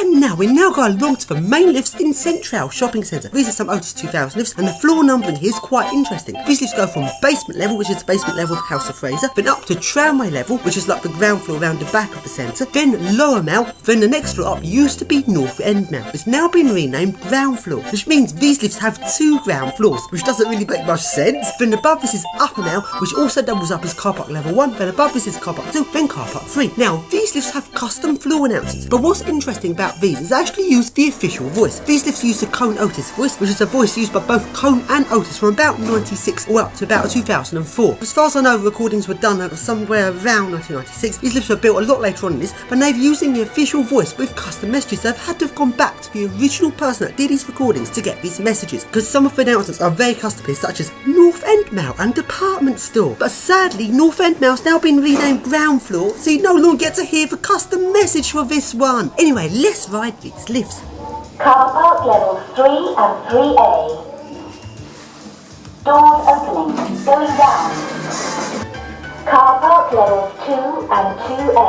And now we're going along to the main lifts in Central Shopping Centre. These are some Otis 2000 lifts, and the floor numbering here is quite interesting. These lifts go from basement level, which is the basement level of House of Fraser, then up to tramway level, which is like the ground floor around the back of the centre, then Lower Mall, then the next floor up used to be North End Mall. It's now been renamed Ground Floor, which means these lifts have 2 ground floors, which doesn't really make much sense. Then above this is Upper Mall, which also doubles up as car park level 1, then above this is car park 2, then car park 3. Now, these lifts have custom floor announcements, but what's interesting about these is they actually use the official voice. These lifts use the Cone Otis voice, which is a voice used by both Cone and Otis from about 96 or up to about 2004. As far as I know, recordings were done somewhere around 1996. These lifts were built a lot later on in this, but they're using the official voice with custom messages. They've had to have gone back to the original person that did these recordings to get these messages, because some of the announcements are very customized, such as North End Mall and Department Store. But sadly, North End Mall's now been renamed Ground Floor, so you no longer get to hear the custom message for this one. Anyway, let's ride these lifts. Car park levels 3 and 3A. Doors opening, going down. Car park levels 2 and 2A.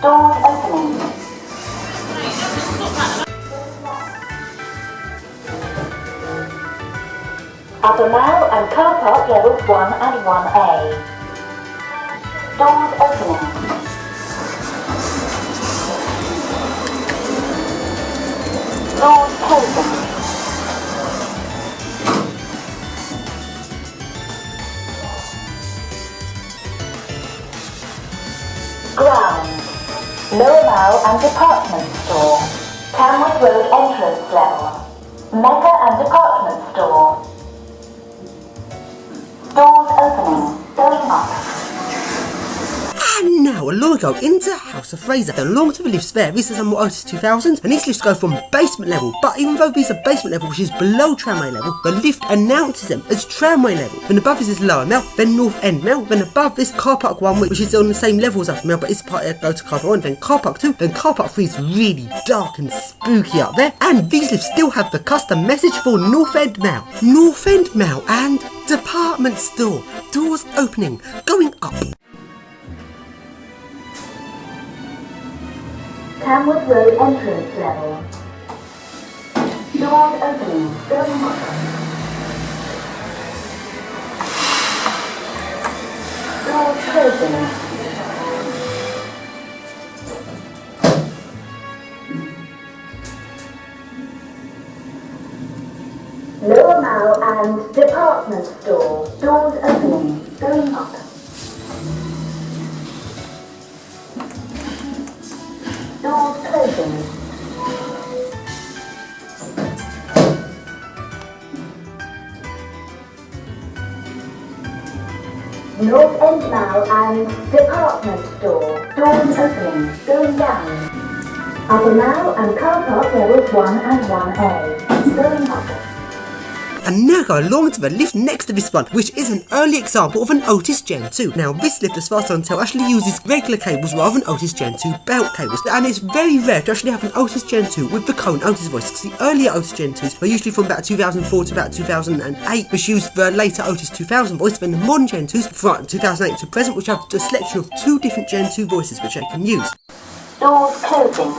Doors opening. Upper Mall and car park levels 1 and 1A. Doors opening. Doors closing. Ground. Lower Mall and Department Store. Tamworth Road entrance level. Mecca and Department Store. Doors opening. Going up. And now along we go into House of Fraser. Then along to the lifts there, these are some more Otis 2000s, and these lifts go from basement level, but even though these are basement level, which is below tramway level, the lift announces them as tramway level. Then above this is Lower Mall, then North End Mall, then above this car park 1, which is on the same level as Upper Mall, but it's part of go to car park 1, then car park 2, then car park 3 is really dark and spooky up there. And these lifts still have the custom message for North End Mall. North End Mall and Department Store. Doors opening, going up. Tamworth Road entrance level. Doors opening, going up. Doors closing. Lower Mall and Department Store. Doors opening, going up. Doors closing. North End Mall and Department Store. Doors opening, going down. Upper Mall and car park levels 1 and 1A. Going up. And now go along to the lift next to this one, which is an early example of an Otis Gen 2. Now this lift, as far as I can tell, actually uses regular cables rather than Otis Gen 2 belt cables, and it's very rare to actually have an Otis Gen 2 with the Cone Otis voice, because the earlier Otis Gen 2s were usually from about 2004 to about 2008, which used the later Otis 2000 voice, then the modern Gen 2s from 2008 to present, which have a selection of 2 different Gen 2 voices which they can use. Doors closing.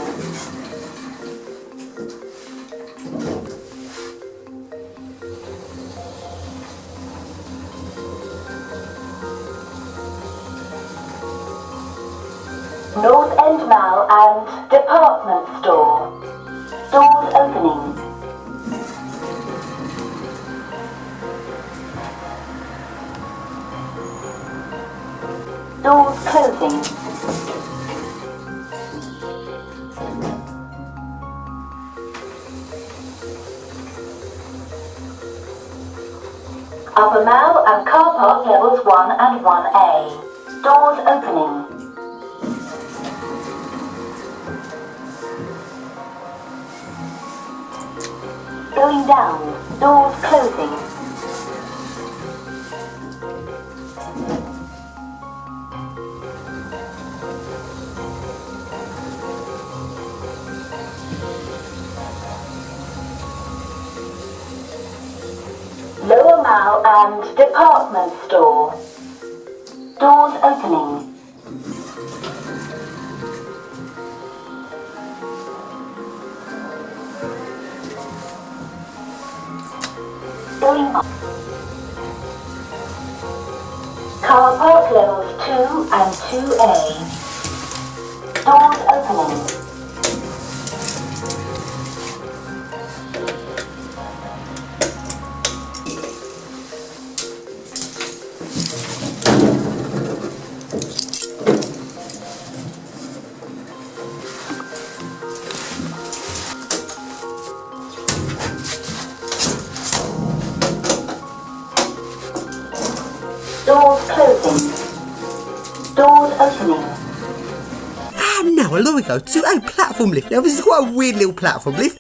North End Mall and Department Store. Doors opening. Doors closing. Upper Mall and car park levels 1 and 1A. Doors opening. Going down. Doors closing. Lower Mall and Department Store. Doors opening. going up. Car park levels 2 and 2A. Doors opening. Doors closing. Doors opening. And now along we go to a platform lift. Now this is quite a weird little platform lift.